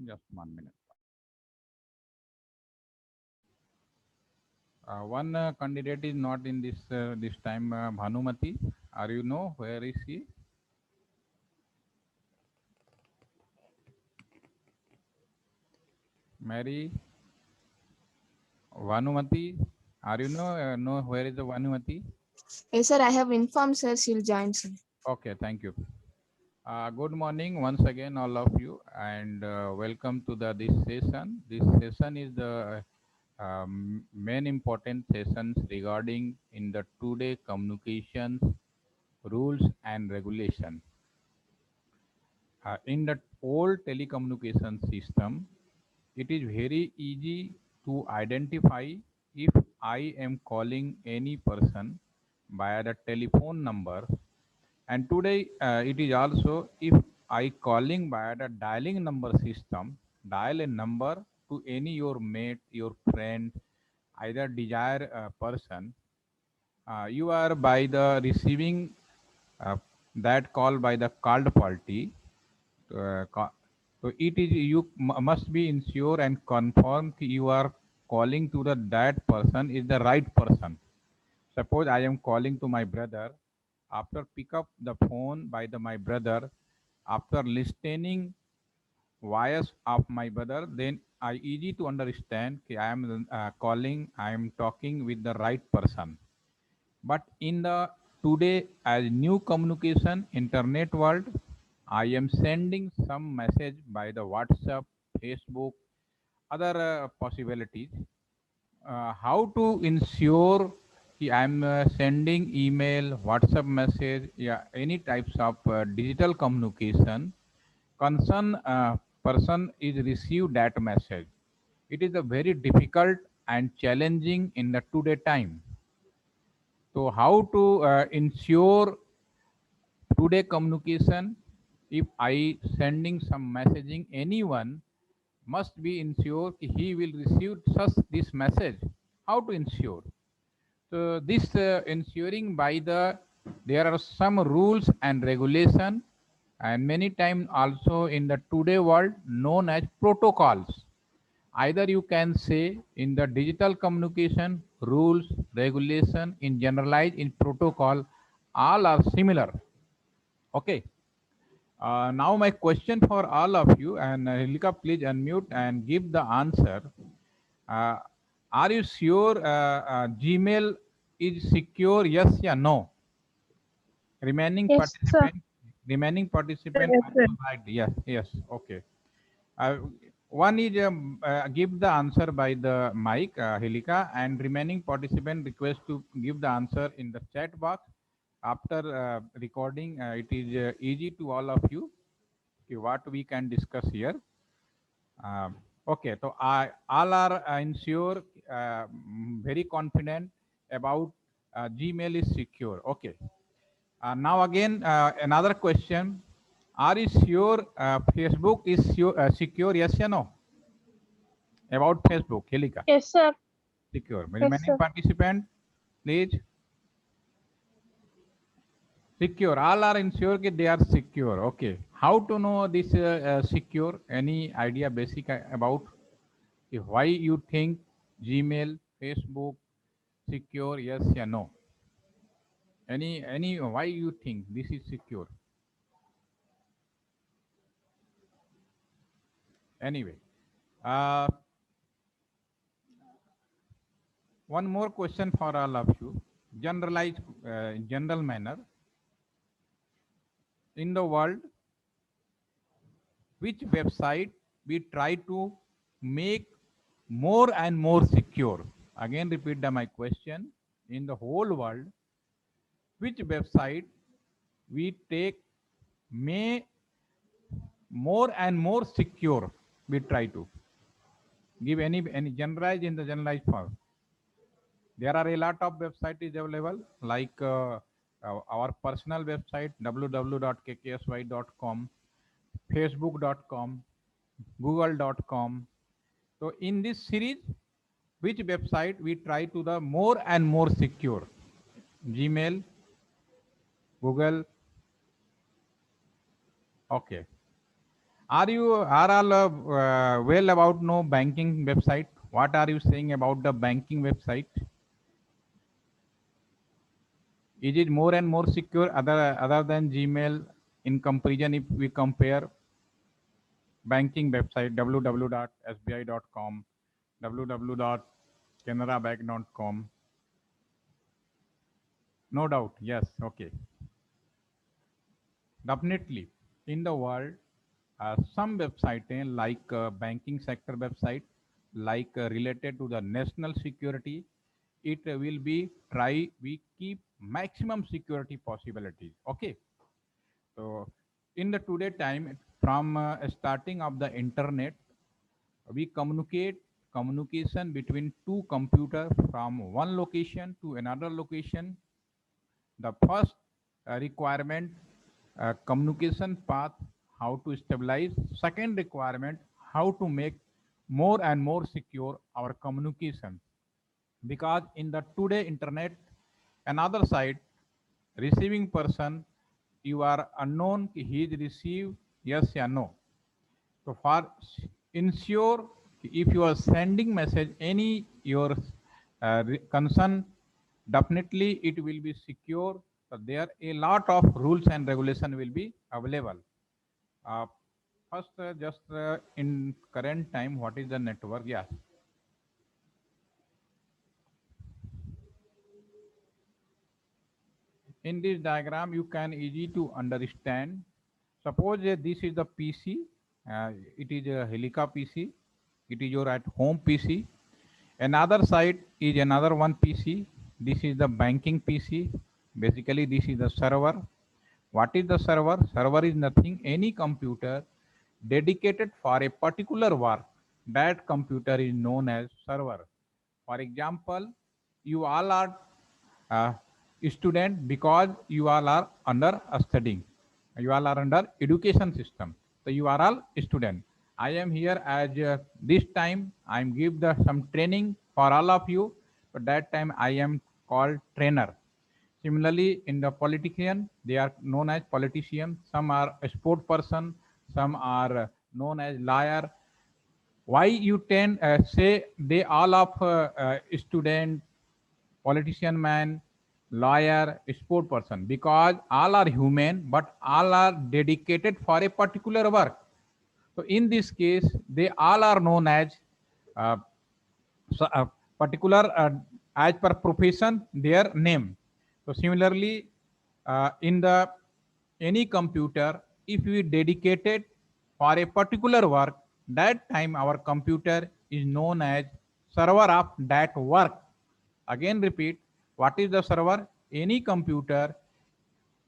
Just 1 minute. One candidate is not in this time. Bhanumati, are you know where is she? Mary Bhanumati, are you know where is the Bhanumati? Yes, sir. I have informed sir. She'll join soon. Okay, thank you. Good morning once again, all of you, and welcome to the this session. This session is the main important sessions regarding in the today communications rules and regulation. In the old telecommunication system, it is very easy to identify if I am calling any person via the telephone number, and today it is also if I calling via the dialing number system, dial a number to any your mate, your friend, either desired person, you are by the receiving uh, that call by the called party. uh, co- so it is you must be ensure and confirm that you are calling to the that person is the right person. Suppose I am calling to my brother. After pick up the phone by the my brother, after listening voice of my brother, then I easy to understand कि I am calling, I am talking with the right person. But in the today as new communication internet world, I am sending some message by the WhatsApp, Facebook, other possibilities. How to ensure कि I am sending email, WhatsApp message, yeah, any types of digital communication, concern person is receive that message. It is a very difficult and challenging in the today time. So how to ensure today communication? If I sending some messaging anyone, must be ensure he will receive such this message. How to ensure? So this ensuring by the there are some rules and regulation, and many times also in the today world known as protocols. Either you can say in the digital communication rules, regulation, in generalized, in protocol, all are similar. Okay. Now my question for all of you, and Hilika, please unmute and give the answer. Uh, are you sure Gmail is secure? Yes, yeah, no. Remaining Yes, sir. participant, remaining participant, Yes, sir. right? Yes, yes. Okay. Uh, one is give the answer by the mic, Hilika, and remaining participant request to give the answer in the chat box. After recording, it is easy to all of you what we can discuss here. Okay, so I all are ensure very confident about Gmail is secure. Okay. Now again another question: are you sure Facebook is secure? Yes or no? About Facebook, Hilika, Yes, sir. secure. Yes, Remaining sir. participant, please. Secure. All are ensure that they are secure. Okay. How to know this secure? Any idea basic about why you think Gmail, Facebook secure? Yes or no? Any why you think this is secure? Anyway, uh, one more question for all of you. Generalized, general manner in the world, which website we try to make more and more secure? Again, repeat my question. In the whole world, which website we take may more and more secure? We try to give any generalized in the generalized form. There are a lot of websites is available like our personal website www.kksy.com, facebook.com, google.com. So in this series, which website we try to the more and more secure? Gmail, Google. Okay. Are all well about no banking website? What are you saying about the banking website? Is it more and more secure other than Gmail in comparison if we compare banking website www.sbi.com, www.canarabank.com? No doubt, yes, okay. Definitely. In the world, some website like banking sector website, like related to the national security, it will be try we keep maximum security possibilities. Okay. So in the today time, from starting of the internet, we communication between two computers from one location to another location. The first requirement, communication path, how to stabilize. Second requirement, how to make more and more secure our communication. Because in the today internet, another side, receiving person, you are unknown, he is received, yes or no. So for ensure, if you are sending message any your concern, definitely it will be secure. So there a lot of rules and regulation will be available. Uh, First, just in current time, what is the network? Yes. In this diagram, you can easy to understand. Suppose this is the PC. It is a Helica PC. It is your at home PC. Another side is another one PC. This is the banking PC. Basically, this is the server. What is the server? Server is nothing, any computer dedicated for a particular work. That computer is known as server. For example, you all are uh, student because you all are under studying. You all are under education system. So you are all student. I am here as this time I am give the some training for all of you. But that time I am called trainer. Similarly, in the politician, they are known as politician. Some are a sport person. Some are known as liar. Why you tend say they all of student, politician man, lawyer, sport person? Because all are human, but all are dedicated for a particular work. So in this case, they all are known as uh, particular as per profession their name. So similarly, in the any computer, if we dedicated for a particular work, that time our computer is known as server of that work. Again repeat, what is the server? Any computer,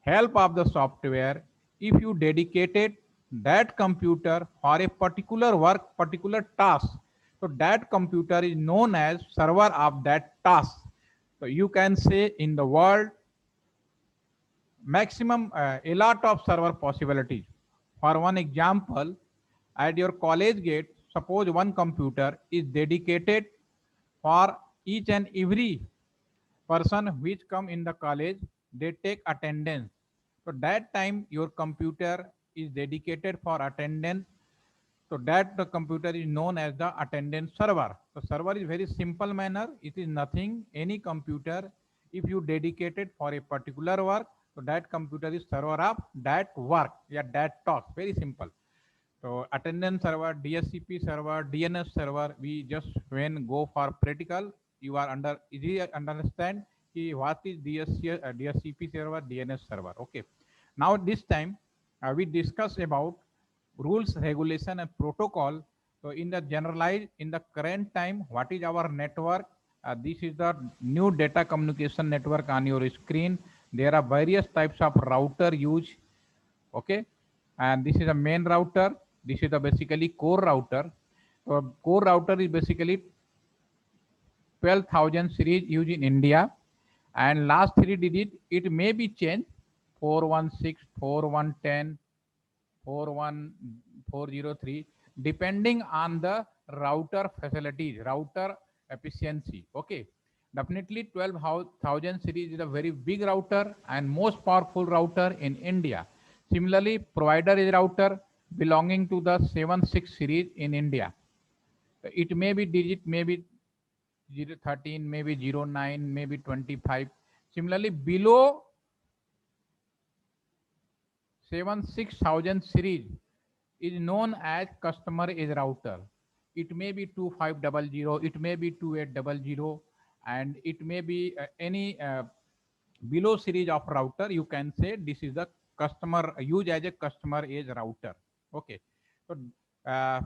help of the software, if you dedicated that computer for a particular work, particular task, so that computer is known as server of that task. So you can say in the world maximum a lot of server possibilities. For one example, at your college gate, suppose one computer is dedicated for each and every person which come in the college, they take attendance. So that time your computer is dedicated for attendance. So that the computer is known as the attendance server. So server is very simple manner. It is nothing, any computer, if you dedicated for a particular work, so that computer is server of that work. Yeah, that task. Very simple. So attendance server, DSCP server, DNS server, we just when go for practical, you are under easy understand what is DSCP server, DNS server. Okay. Now this time we discuss about rules, regulation, and protocol. So in the generalized, in the current time, what is our network? This is the new data communication network on your screen. There are various types of router used. Okay, and this is a main router. This is the basically core router. So core router is basically 12,000 series used in India, and last three digit it may be changed 416, 4110, 41403, depending on the router facilities, router efficiency. Okay, definitely 12,000 series is a very big router and most powerful router in India. Similarly, provider is router. belonging to the 76 series in India. It may be digit, maybe 013, maybe 09, maybe 25. Similarly, below 76000 series is known as customer edge router. It may be 2500, it may be 2800, and it may be any below series of router. You can say this is the customer use as a customer edge router. Okay. So uh,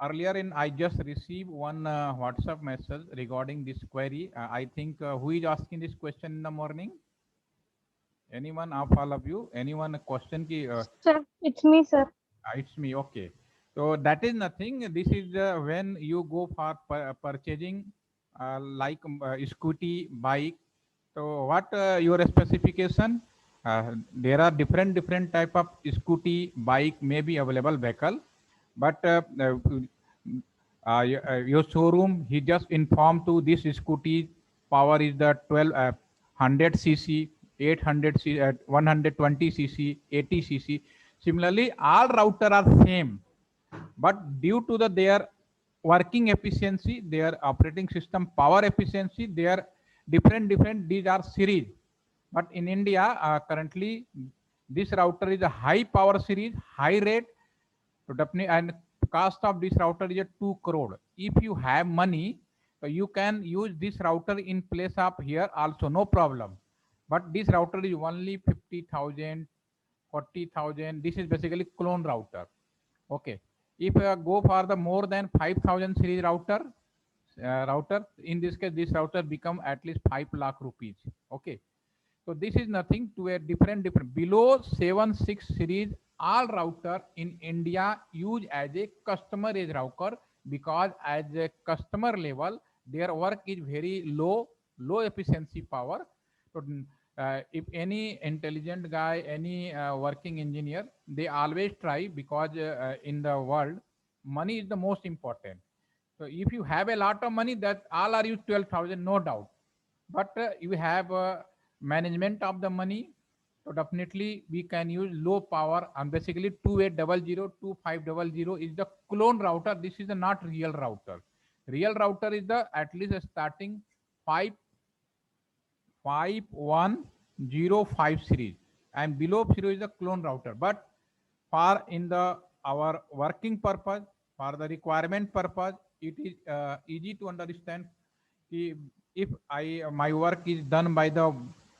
earlier in I just received one WhatsApp message regarding this query. I think who is asking this question in the morning? Anyone of all of you? Anyone a question ki Sir, it's me, sir. it's me. Okay. So that is nothing. This is when you go for purchasing like scooty, bike. So what your specification? There are different type of scooty, bike may be available vehicle, but your showroom he just informed to this scooty power is the 12 100 cc, 800 cc, 120 cc, 80 cc. Similarly, all router are same, but due to their working efficiency, their operating system power efficiency, they are different. These are series. But in India, currently, this router is a high power series, high rate, so definitely, and cost of this router is a 2 crore. If you have money, you can use this router in place of here also, no problem. But this router is only 50,000, 40,000. This is basically clone router. Okay. If you go for the more than 5,000 series router, in this case, this router become at least 5 lakh rupees. Okay. So this is nothing to a different below 7.6 series. All router in India use as a customer edge router because as a customer level their work is very low efficiency power. So if any intelligent guy, any working engineer, they always try because in the world money is the most important. So if you have a lot of money, that all are you 12,000, no doubt. But you have management of the money, so definitely we can use low power, and basically 2800, 2500 is the clone router. This is the not real router. Real router is the at least starting 5 5105 series, and below 0 is the clone router. But for in the our working purpose, for the requirement purpose, it is easy to understand. If I my work is done by the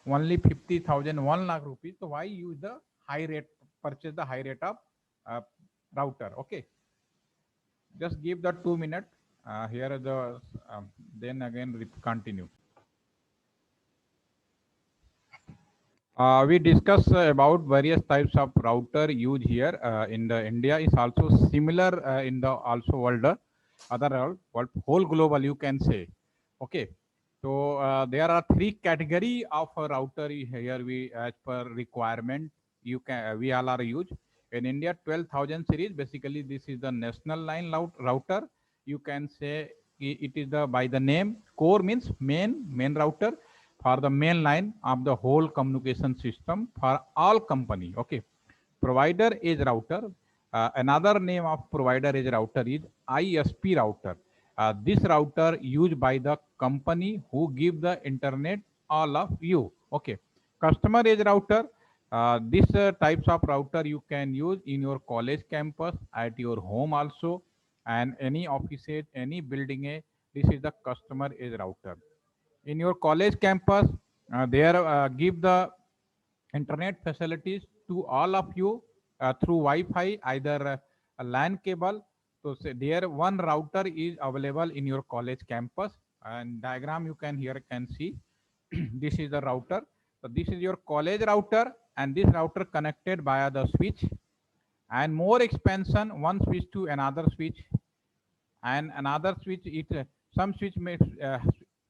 only 50,000 1 lakh rupees, so why use the high rate, purchase the high rate of uh, router? Okay, just give the 2 minutes. Here are the then again continue. We discuss about various types of router used here in the India is also similar in the also world, other world, whole global you can say. Okay, so there are three category of a router here. We as per requirement you can we all are used in India 12,000 series. Basically, this is the national line router. You can say it is the by the name core means main router for the main line of the whole communication system for all company. Okay, provider edge router. Another name of provider edge router is ISP router. This router used by the company who give the internet all of you. Okay, customer edge router. This types of router you can use in your college campus, at your home also, and any offices, any building. This is the customer edge router in your college campus. There give the internet facilities to all of you through Wi-Fi, either a LAN cable. So say there one router is available in your college campus, and diagram you can here can see. This is the router. So this is your college router, and this router connected via the switch, and more expansion one switch to another switch, and another switch it some switch may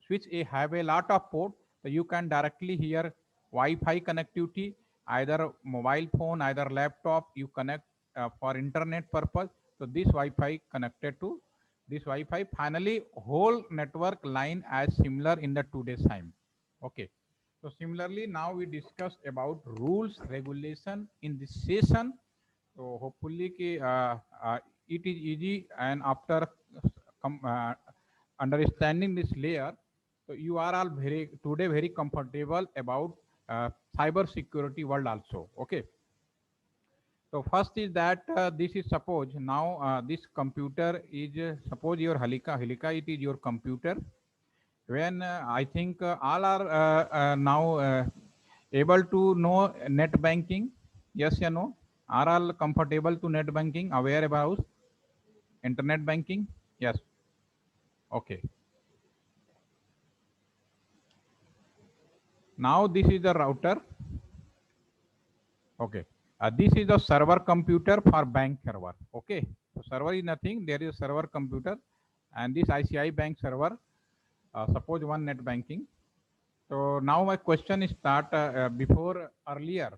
switch a have a lot of port, so you can directly hear Wi-Fi connectivity, either mobile phone, either laptop you connect for internet purpose. So this Wi-Fi connected to this Wi-Fi. Finally, whole network line as similar in the today's time. Okay, so similarly now we discussed about rules regulation in this session. So hopefully it is easy, and after understanding this layer, so you are all very comfortable about cyber security world also. Okay. So first is that this is suppose now this computer is suppose your Halika it is your computer. When I think all are now able to know net banking. Yes or no? Are all comfortable to net banking, aware about internet banking? Yes. Okay. Now this is the router. Okay. This is the server computer for bank server. Okay. So server is nothing. There is a server computer, and this ICI bank server. Suppose one net banking. So now my question is start before earlier.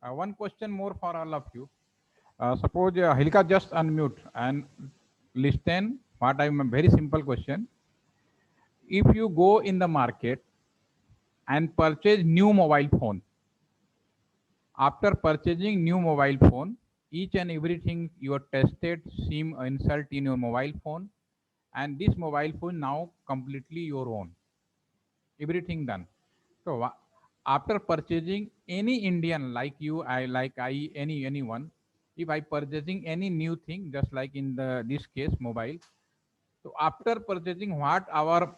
One question more for all of you. Suppose Hilka just unmute and listen. What I'm a very simple question. If you go in the market and purchase new mobile phone, after purchasing new mobile phone, each and everything you are tested SIM insert in your mobile phone, and this mobile phone now completely your own. Everything done. So after purchasing any Indian like you, I anyone, if I purchasing any new thing, just like in this case mobile. So after purchasing, what our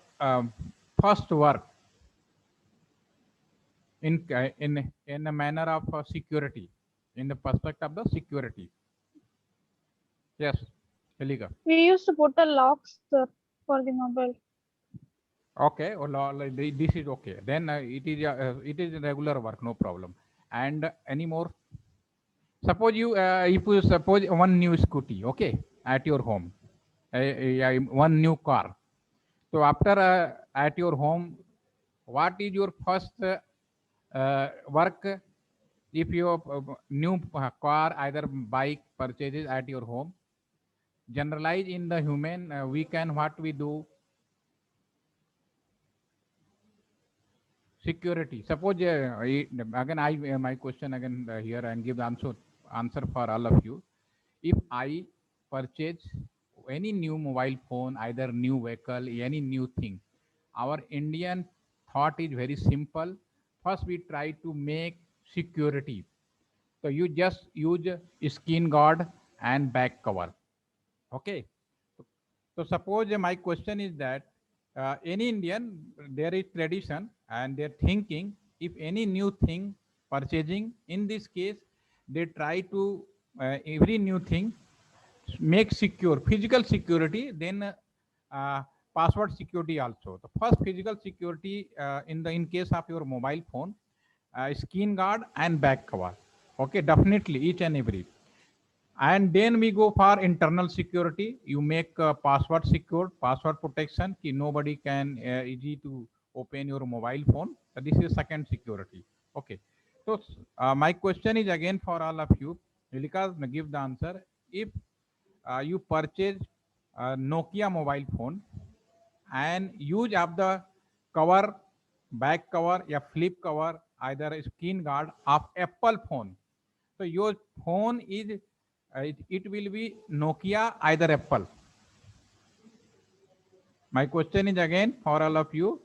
first work in a manner of security, in the perspective of the security. Yes, Elika. We used to put a lock, sir, for the mobile. Okay, this is okay. Then it is regular work, no problem. And any more? Suppose if you suppose one new scooty, okay, at your home, one new car. So after at your home, what is your first work? If your new car, either bike purchases at your home, generalize in the human, we can what we do. Security. Suppose again my question again here and give the answer for all of you. If I purchase any new mobile phone, either new vehicle, any new thing, our Indian thought is very simple. First, we try to make security. So you just use skin guard and back cover. Okay. So suppose my question is that any Indian, there is tradition and they're thinking if any new thing purchasing, in this case, they try to every new thing make secure, physical security, then password security also. The first physical security in case of your mobile phone, skin guard and back cover. Okay, definitely each and every. And then we go for internal security. You make password secure, password protection ki nobody can easy to open your mobile phone. So this is second security. Okay. So my question is again for all of you. Ilika, give the answer. If you purchase Nokia mobile phone and use of the cover, back cover, या flip cover, either a screen guard of Apple phone. So your phone is it will be Nokia, either Apple. My question is again for all of you.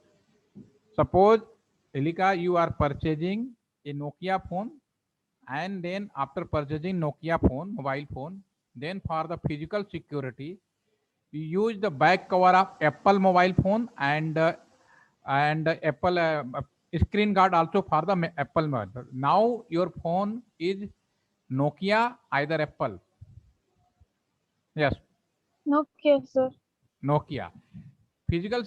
Suppose Elika, you are purchasing a Nokia phone, and then after purchasing Nokia phone, mobile phone, then for the physical security, you use the back cover of Apple mobile phone and Apple screen guard also for the Apple mobile. Now your phone is Nokia, either Apple. Yes, Okay, sir. Nokia. Physical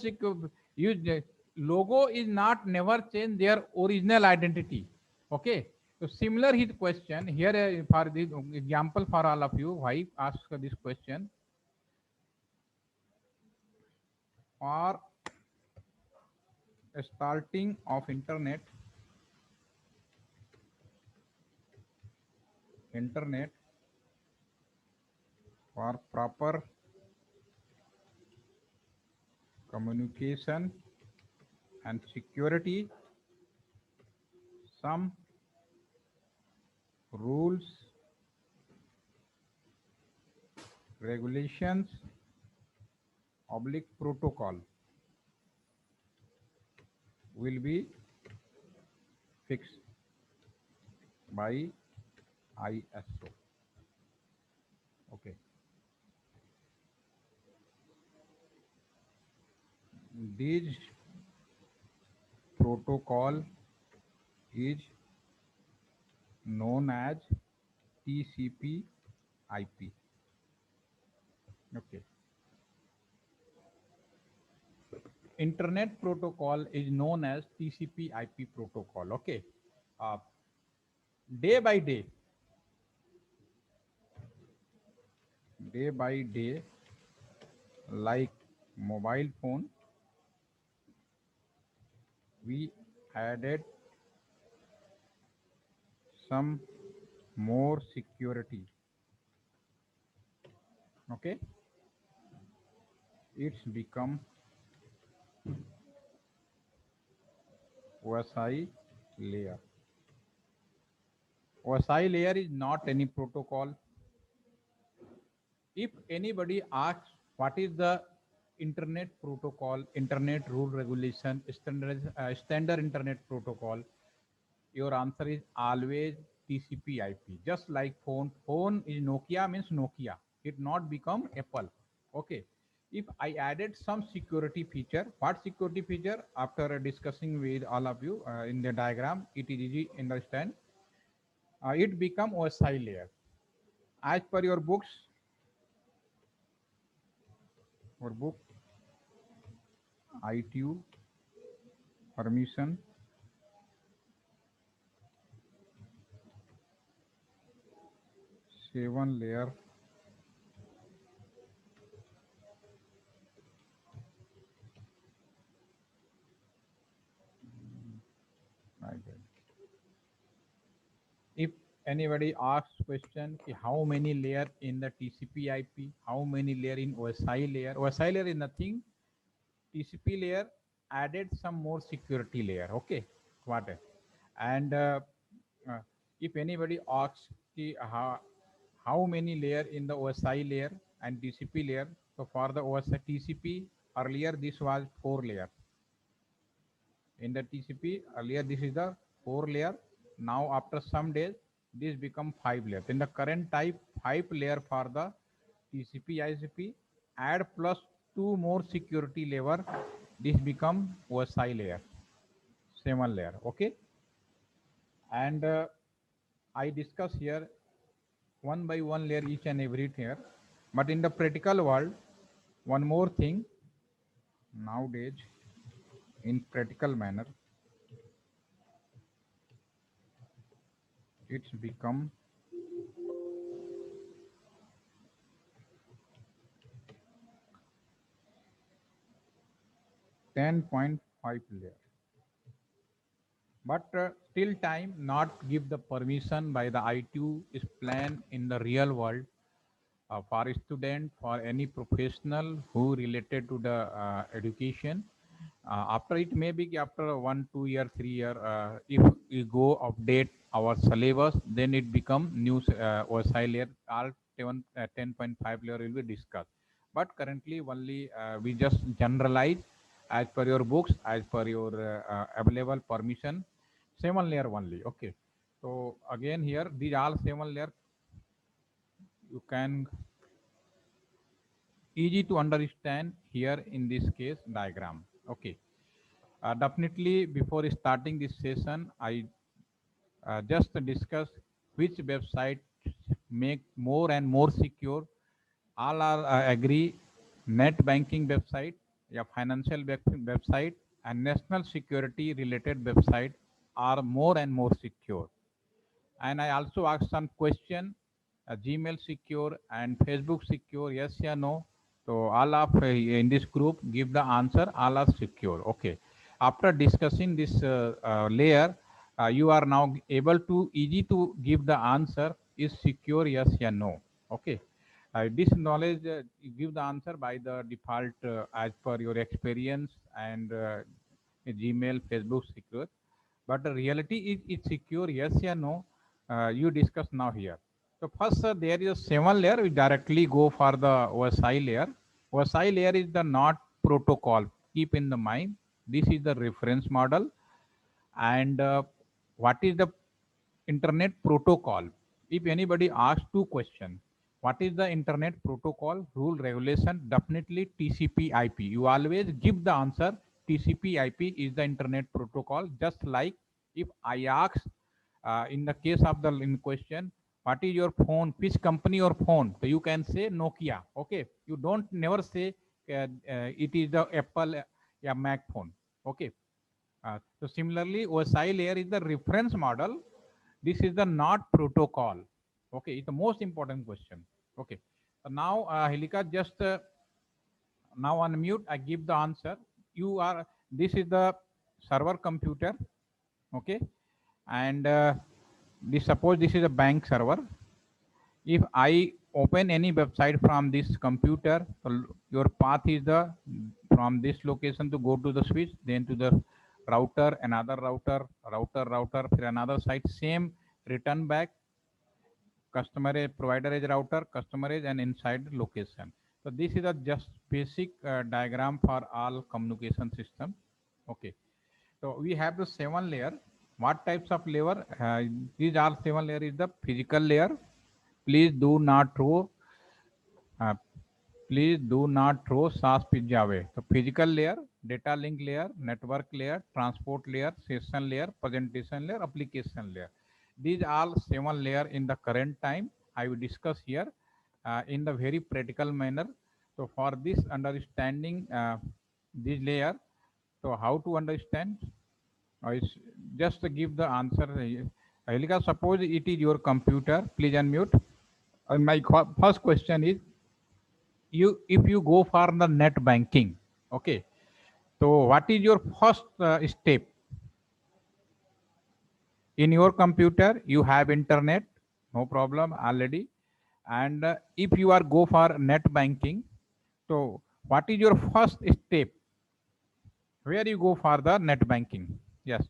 use logo is not never change their original identity. Okay. So similar his question here for the example for all of you. Why ask this question? For starting of internet for proper communication and security, some rules regulations oblique protocol will be fixed by ISO. Okay. This protocol is known as TCP/IP. Okay. Internet protocol is known as TCP/IP protocol. Okay. Uh, day by day, like mobile phone, we added some more security. Okay, it's become OSI layer. OSI layer is not any protocol. If anybody asks what is the internet protocol, internet rule regulation, standard internet protocol, your answer is always TCP/IP. Just like phone. Phone is Nokia means Nokia. It not become Apple. Okay. If I added some security feature, what security feature? After discussing with all of you in the diagram, it is easy to understand. It become OSI layer. As per your books, or book, ITU permission, seven layer if anybody asks question how many layer in the TCP/IP, how many layer in OSI layer? OSI layer is nothing. TCP layer added some more security layer. Okay, what? And uh, if anybody asks how many layer in the OSI layer and TCP layer, so for the OSI TCP earlier this was 4 layer. In the TCP earlier this is the 4 layer. Now after some days this become 5 layer. In the current type 5 layer for the TCP ICP, add plus 2 more security layer, this become OSI layer, 7 layer. Okay, and I discuss here one by one layer each and every layer. But in the practical world, one more thing nowadays in practical manner, it's become 10.5 layer. But till time not give the permission by the ITU is planned in the real world for student, for any professional who related to the education. After it may be after 1 2 year 3 year, if we go update our syllabus, then it become new OSI layer. All 10.5 layer will be discussed. But currently only we just generalize as per your books, as per your available permission, 7 layer only. Okay. So again here these all 7 layer you can easy to understand here in this case diagram. Okay. Definitely before starting this session, I just discuss which website make more and more secure. All are agree net banking website, yeah, financial website and national security related website are more and more secure. And I also asked some question, Gmail secure and Facebook secure, yes or no. So all of in this group give the answer, all are secure. Okay. After discussing this layer, you are now able to easy to give the answer is secure, yes or no. Okay. This knowledge you give the answer by the default as per your experience and Gmail, Facebook secure. But the reality is it's secure, yes or no. You discuss now here. So first, there is a 7 layer. We directly go for the OSI layer. OSI layer is the NOT protocol. Keep in the mind, this is the reference model. And what is the internet protocol? If anybody asks two questions, what is the internet protocol, rule, regulation? Definitely TCP IP. You always give the answer TCP IP is the internet protocol. Just like if I ask in the case of the in question, what is your phone, which company your phone, so you can say Nokia. Okay, you don't never say it is the Apple Mac phone. Okay. So similarly, OSI layer is the reference model. This is the NOT protocol. Okay, it's the most important question. Okay, so now Helika, just now unmute. I give the answer. You are. This is the server computer. Okay, and this suppose this is a bank server. If I open any website from this computer, so your path is the from this location to go to the switch, then to the router, another router, फिर another site, same return back, customer is provider is router, customer is and inside location. So this is a just basic diagram for all communication system. Okay, so we have the 7 layer. What types of layer? These are 7 layer is the physical layer. Please do not throw uh, please do not throw SAS pizza away. So physical layer, data link layer, network layer, transport layer, session layer, presentation layer, application layer. These all 7 layer in the current time. I will discuss here in the very practical manner. So for this understanding this layer, so how to understand? Just to give the answer. Helika, suppose it is your computer. Please unmute. My first question is, you if you go for the net banking, okay, so what is your first step? In your computer you have internet, no problem already, and if you are go for net banking, so what is your first step? Where you go for the net banking? Yes.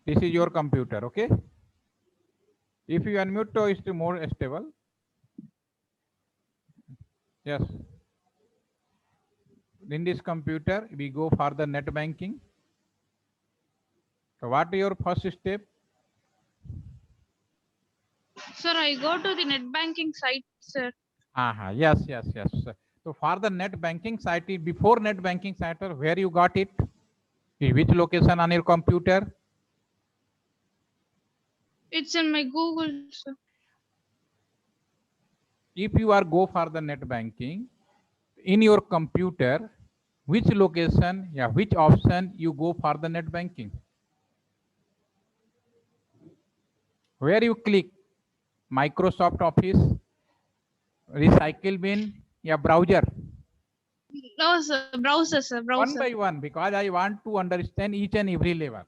This is your computer, okay? If you unmute, so it's more stable. Yes. In this computer, we go for the net banking. So what is your first step? Sir, I go to the net banking site, sir. Yes. So for the net banking site, before net banking site, where you got it? In which location on your computer? It's in my Google, sir. If you are go for the net banking in your computer, which location, which option you go for the net banking? Where you click? Microsoft Office, recycle bin, browser? No, sir. Browser, sir. Browser. One by one, because I want to understand each and every level.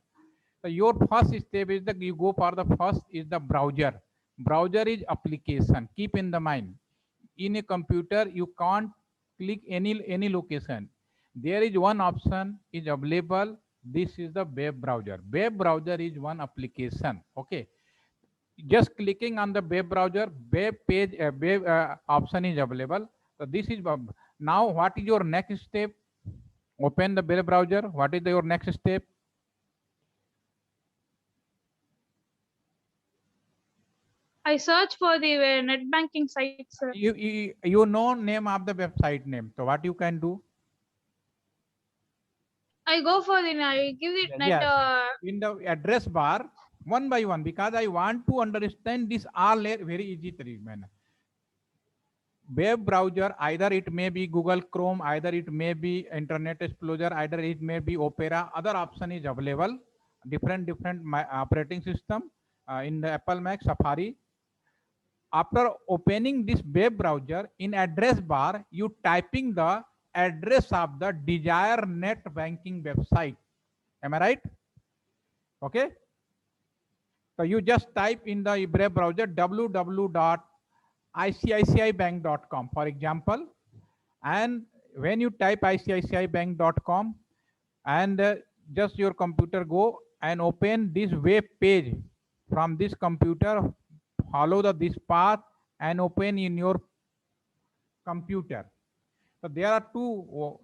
So your first step is that you go for the first is the browser. Browser is application. Keep in the mind. In a computer, you can't click any location. There is one option is available. This is the web browser. Web browser is one application. Okay. Just clicking on the web browser, web page, web option is available. So this is now what is your next step? Open the web browser. What is your next step? I search for the net banking site, sir. You know name of the website name. So what you can do? I go for the I give it net. Yes. In the address bar, one by one, because I want to understand this all very easy manner. Web browser, either it may be Google Chrome, either it may be Internet Explorer, either it may be Opera. Other option is available. Different operating system in the Apple Mac, Safari. After opening this web browser, in address bar, you typing the address of the desired net banking website. Am I right? Okay. So you just type in the web browser www.icicibank.com, for example. And when you type icicibank.com, and just your computer, go and open this web page from this computer, follow this path and open in your computer. So there are two.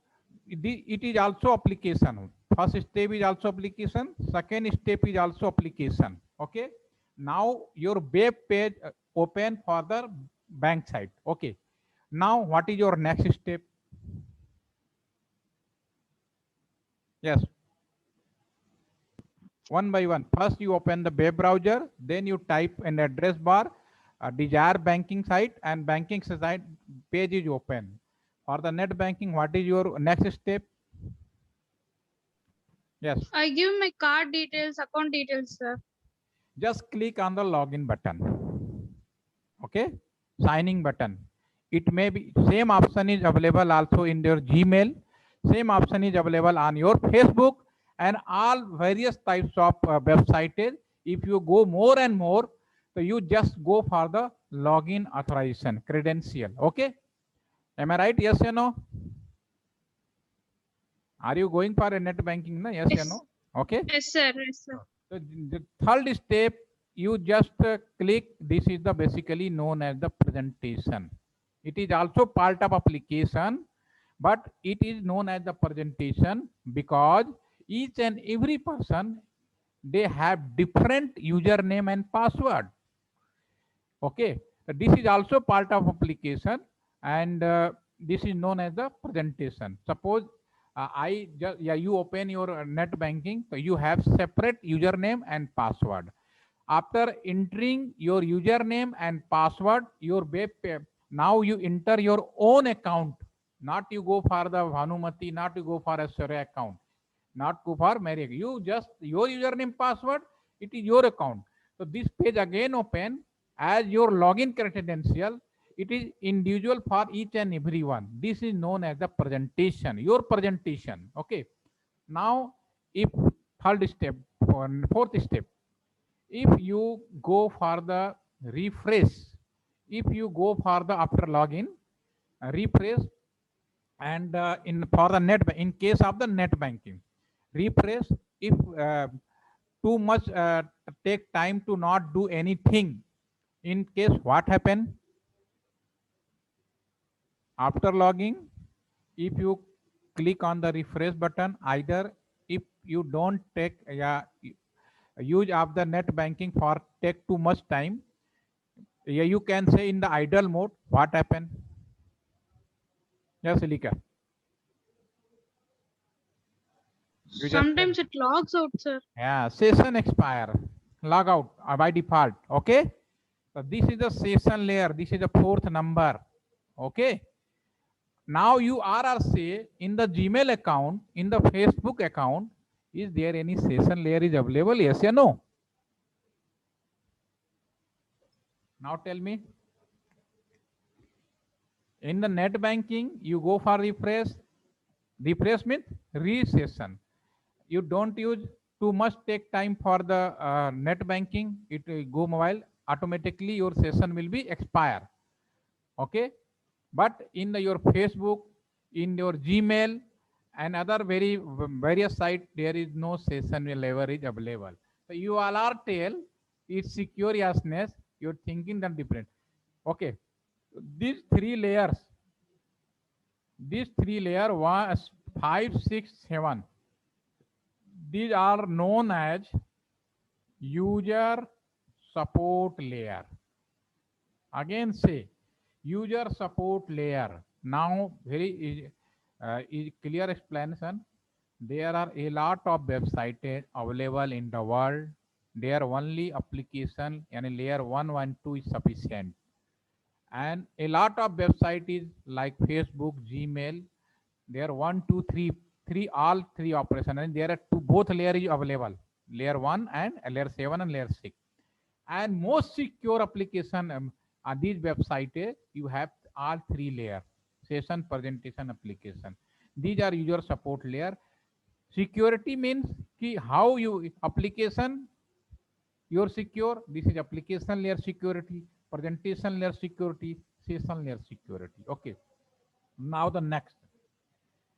It is also application. First step is also application. Second step is also application. Okay. Now your web page open for the bank site. Okay. Now what is your next step? Yes. One by one. First you open the web browser, then you type an address bar, desired banking site, and banking site page is open. For the net banking, what is your next step? Yes. I give my card details, account details, sir. Just click on the login button. Okay. Signing button. It may be same option is available also in your Gmail. Same option is available on your Facebook and all various types of websites. If you go more and more, so you just go for the login authorization credential. Okay. Am I right? Yes or no? Are you going for a net banking? No? Yes or Yes. no? Okay. Yes, sir. Yes, sir. So the third step, you just click. This is the basically known as the presentation. It is also part of application, but it is known as the presentation because each and every person, they have different username and password. Okay, so this is also part of application, and this is known as the presentation. Suppose I just, yeah, you open your net banking, so you have separate username and password. After entering your username and password, your web page, now you enter your own account. Not you go for the Bhanumati, not you go for a Surya account, not go for Mary. You just your username password, it is your account. So this page again open as your login credential. It is individual for each and every one. This is known as the presentation, your presentation. Okay. Now, if third step, fourth step, if you go for the refresh, if you go for the after login, refresh, and in for the net, in case of the net banking, refresh. If too much take time to not do anything, in case what happen after logging, if you click on the refresh button, either if you don't take use of the net banking for take too much time, you can say in the idle mode, what happen? Yes, Silika. You just Sometimes it logs out, sir. yeah, session expire, log out by default. Okay, so this is the session layer. This is the fourth number. Okay, now you are say in the Gmail account, in the Facebook account, is there any session layer is available? Yes or no? Now tell me. In the net banking, you go for refresh. Refresh means re-session. You don't use too much take time for the net banking. It will go mobile. Automatically your session will be expire. Okay. But in your Facebook, in your Gmail, and other various site, there is no session leverage available. So you all are tell it's secure yesness. You're thinking that different. Okay. These three layer was 5, 6, 7. These are known as user support layer. Again say user support layer. Now very clear explanation. There are a lot of websites available in the world. There only application and layer 1, 1, 2 is sufficient. And a lot of websites like Facebook, Gmail, there are 1, 2, 3, all three operation, and there are two both layer is available, layer 1 and layer 7 and layer 6. And most secure application on these websites, you have all three layer: session, presentation, application. These are user support layer. Security means ki how you application you're secure. This is application layer security, presentation layer security, session layer security. Okay. Now the next.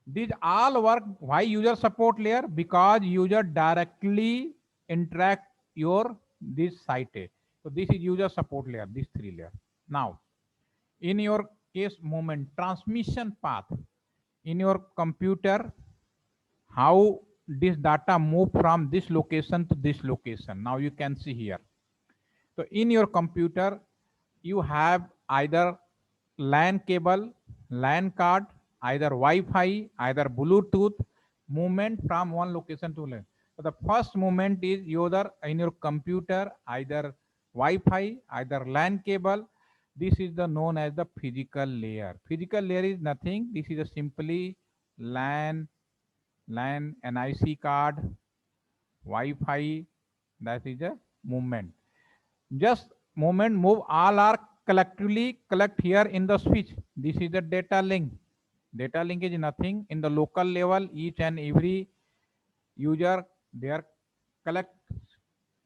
These all work. Why user support layer? Because user directly interact your this site. So this is user support layer, these three layers. Now, in your case moment transmission path in your computer, how this data move from this location to this location. Now you can see here. So in your computer, you have either LAN cable, LAN card, either Wi-Fi, either Bluetooth, movement from one location to another. So the first movement is either in your computer, either Wi-Fi, either LAN cable. This is the known as the physical layer. Physical layer is nothing. This is a simply LAN, NIC card, Wi-Fi. That is a movement. Just movement move all are collectively collect here in the switch. This is the data link. Data link is nothing. In the local level, each and every user there collect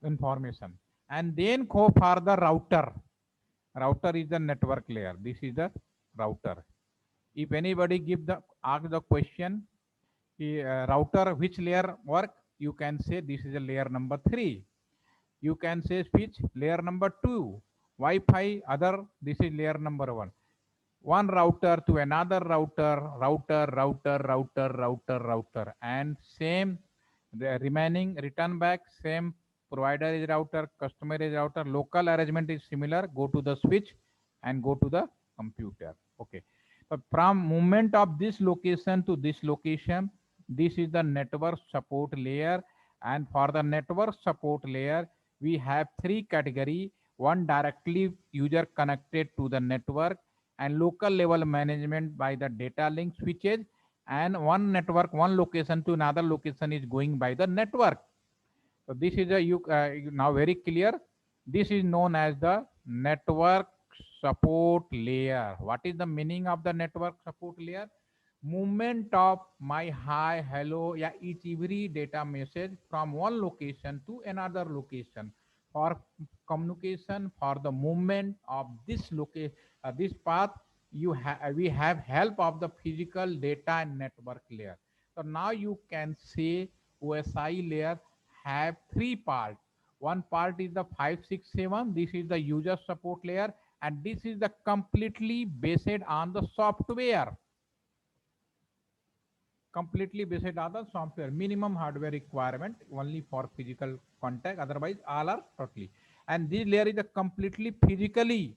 information and then go for the router. Router is the network layer. This is the router. If anybody give the ask the question, router which layer work, you can say this is a layer number 3. You can say switch layer number 2, Wi-Fi other, this is layer number 1. One router to another router, and same the remaining return back, same provider is router, customer is router, local arrangement is similar, go to the switch and go to the computer. Okay. But from movement of this location to this location, this is the network support layer. And for the network support layer, we have 3 category. One directly user connected to the network, and local level management by the data link switches, and one network, one location to another location is going by the network. So this is a now very clear. This is known as the network support layer. What is the meaning of the network support layer? Movement of my hi, hello, yeah, each every data message from one location to another location for communication, for the movement of this location, this path. We have help of the physical data and network layer. So now you can say OSI layer have 3 parts. One part is the 567. This is the user support layer, and this is the completely based on the software. Completely based on the software. Minimum hardware requirement only for physical contact. Otherwise, all are totally. And this layer is a completely physically.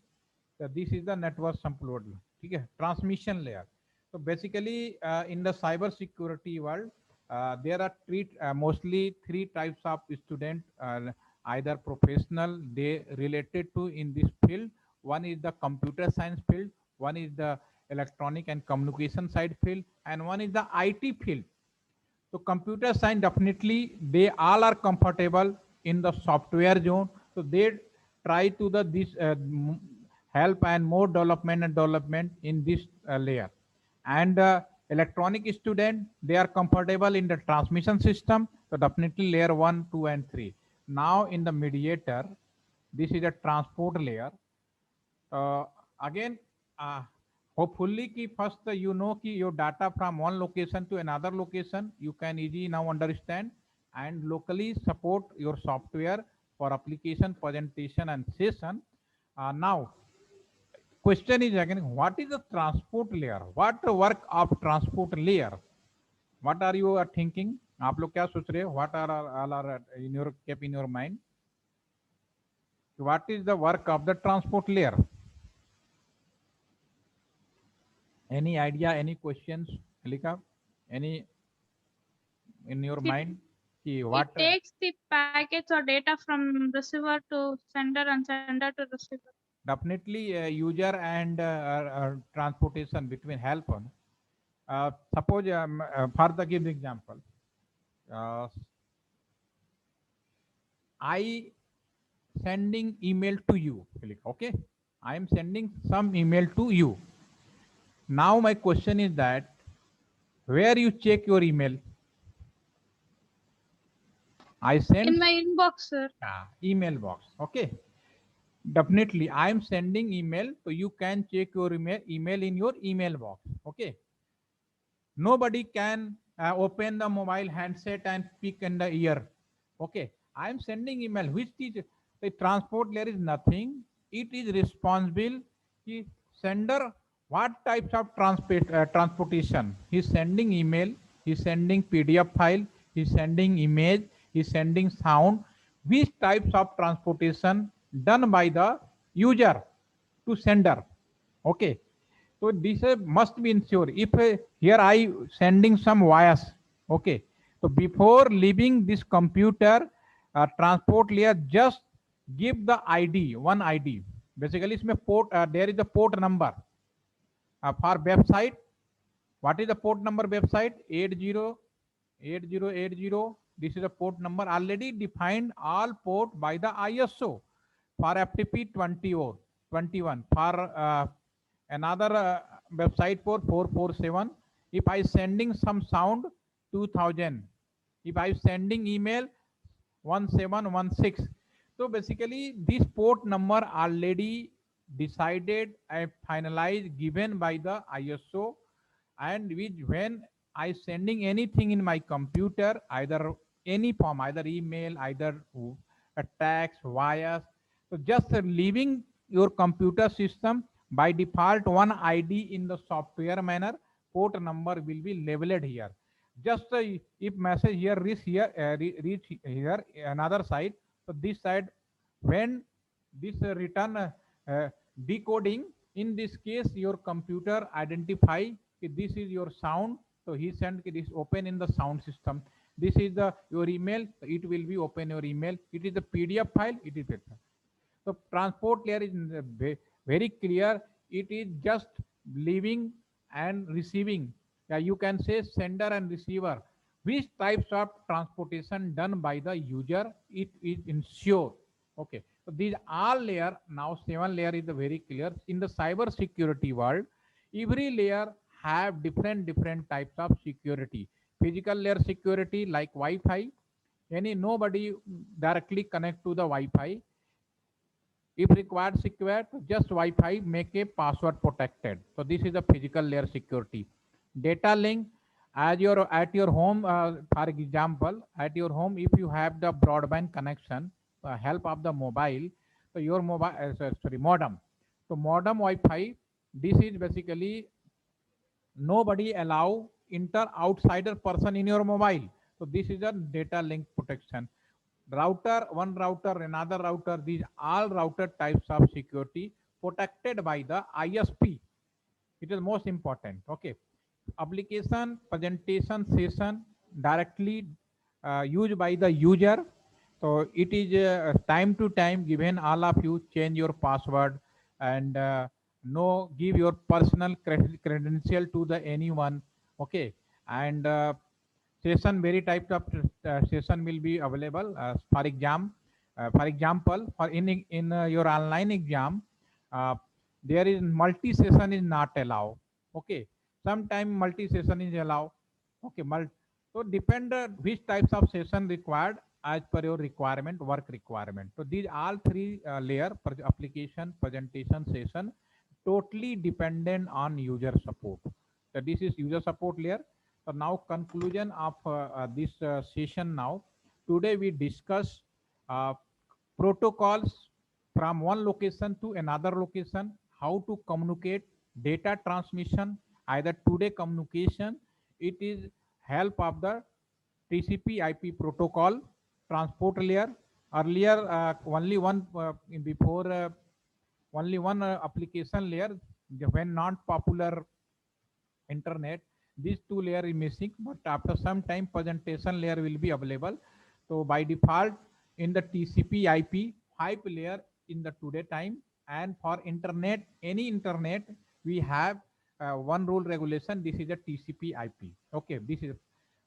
So this is the network support. Okay, transmission layer. So basically, in the cyber security world, there are mostly 3 types of student, either professional they related to in this field. One is the computer science field, one is the electronic and communication side field, and one is the IT field. So computer science definitely they all are comfortable in the software zone. So they try to the this help and more development in this layer. And electronic student they are comfortable in the transmission system. So definitely layer 1, 2, and 3. Now in the mediator, this is a transport layer. Again, hopefully ki first you know ki your data from one location to another location you can easily now understand, and locally support your software for application presentation and session. Now question is again, what is the transport layer? What work of transport layer? What are you thinking? आप लोग क्या सोच रहे हो? What are all are in your kept in your mind? What is the work of the transport layer? Any idea? Any questions, Halika? Any in your It, mind? Ki it what? takes the packets or data from receiver to sender and sender to receiver. Definitely user and transportation between help on. Suppose further give the example. I sending email to you, Halika, okay? I am sending some email to you. Now my question is that where you check your email? I send In my inbox, sir. email box. Okay. Definitely, I am sending email, so you can check your email in your email box. Okay. nobody can open the mobile handset and speak in the ear. Okay, I am sending email. Which is the transport layer is nothing. It is responsible. He sender what types of transportation. He's sending email. He's sending PDF file. He's sending image. He's sending sound. Which types of transportation done by the user to sender. Okay, so this must be ensured. If here I sending some wires, okay, so before leaving this computer, transport layer just give the ID, one ID. Basically, इसमें port there is a port number for website. What is the port number website? 808080. This is a port number already defined all port by the ISO for FTP 21. For another website for 447. If I sending some sound 2000. If I sending email 1716. So basically this port number already decided and finalized given by the ISO, and which when I sending anything in my computer, either any form, either email, either a text, wires, so just leaving your computer system by default one ID in the software manner, port number will be labeled here. Just if message here reach here another side, so this side when this return decoding, in this case your computer identify this is your sound, so he sent this open in the sound system. This is the your email, it will be open your email. It is a PDF file, it is better. So transport layer is very clear. It is just leaving and receiving. Yeah, you can say sender and receiver. Which types of transportation done by the user, it is ensure. Okay. So these all layer, now 7 layer is very clear. In the cyber security world, every layer have different types of security. Physical layer security like Wi-Fi. Nobody directly connect to the Wi-Fi. If required secure, just Wi-Fi make a password protected. So this is the physical layer security. Data link, as at your home, for example, at your home, if you have the broadband connection, help of the mobile, so your mobile, modem. So modem Wi-Fi, this is basically nobody allow enter outsider person in your mobile. So this is a data link protection. Router, one router, another router, these all router types of security protected by the ISP. It is most important. Okay, application presentation session directly used by the user. So it is time to time given all of you change your password and no give your personal credential to the anyone. Okay, and session very types of session will be available. For example, for in your online exam, uh, there is multi session is not allowed. Okay, sometime multi session is allowed. Okay, so depend which types of session required as per your requirement, work requirement. So these all three layer application, presentation, session, totally dependent on user support. So this is user support layer. So now conclusion of this session now. Today we discuss uh, protocols from one location to another location, how to communicate, data transmission, either today communication, it is help of the TCP IP protocol, transport layer. Earlier, only one before only one application layer, when not popular internet, these two layer is missing, but after some time presentation layer will be available. So by default in the TCP IP 5 layer in the today time, and for internet, any internet, we have one rule regulation, this is a TCP IP. Okay, this is,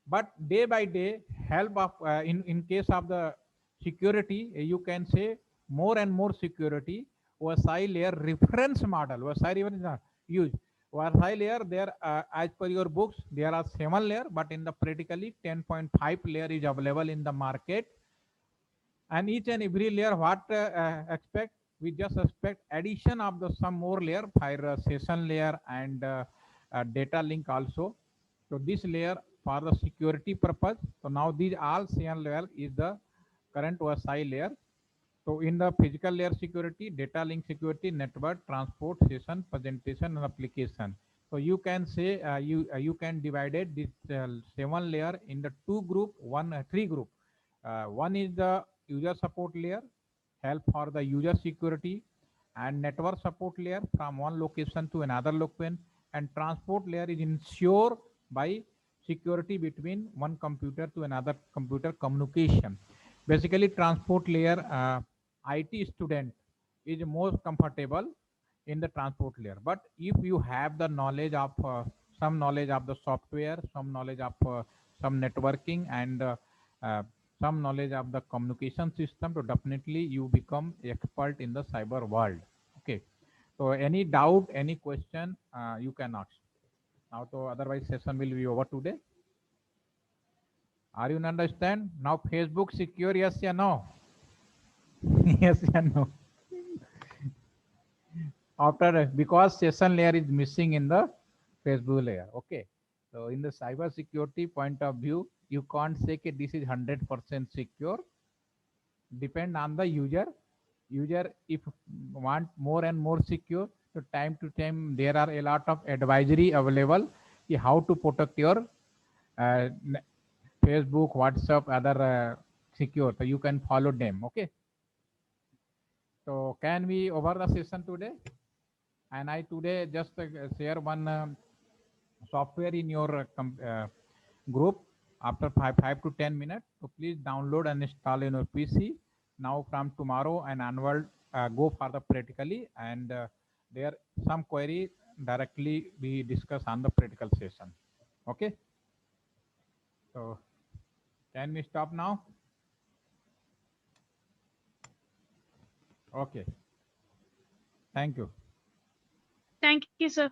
but day by day help of in case of the security, you can say more and more security. OSI layer reference model, OSI even is not used. OSI layer there, as per your books there are 7 layer, but in the practically 10.5 layer is available in the market. And each and every layer what expect, we just expect addition of the some more layer, for session layer and data link also. So this layer for the security purpose. So now these all CN layer is the current OSI layer. So in the physical layer security, data link security, network, transport, session, presentation, and application. So you can say you can divide it this 7 layer in the two group, three group. One is the user support layer, help for the user security, and network support layer from one location to another location, and transport layer is ensure by security between one computer to another computer communication. Basically, transport layer, IT student is most comfortable in the transport layer. But if you have the knowledge of some knowledge of the software, some knowledge of some networking, and uh, some knowledge of the communication system, so definitely you become expert in the cyber world. Okay. So any doubt, any question, you can ask. Now, so otherwise session will be over today. Are you understand? Now Facebook secure, yes or no? Yes or no? After, because session layer is missing in the Facebook layer. Okay. So in the cyber security point of view, you can't say that this is 100% secure. Depend on the user. User if want more and more secure, so time to time there are a lot of advisory available how to protect your uh, Facebook, WhatsApp, other secure. So you can follow them. Okay. So can we over the session today? And I today just share one software in your group after 5 to 10 minutes. So please download and install in your PC. Now from tomorrow and onward, go for the practically, and there some query directly we discuss on the practical session. Okay. So can we stop now? Okay. Thank you. Thank you, sir.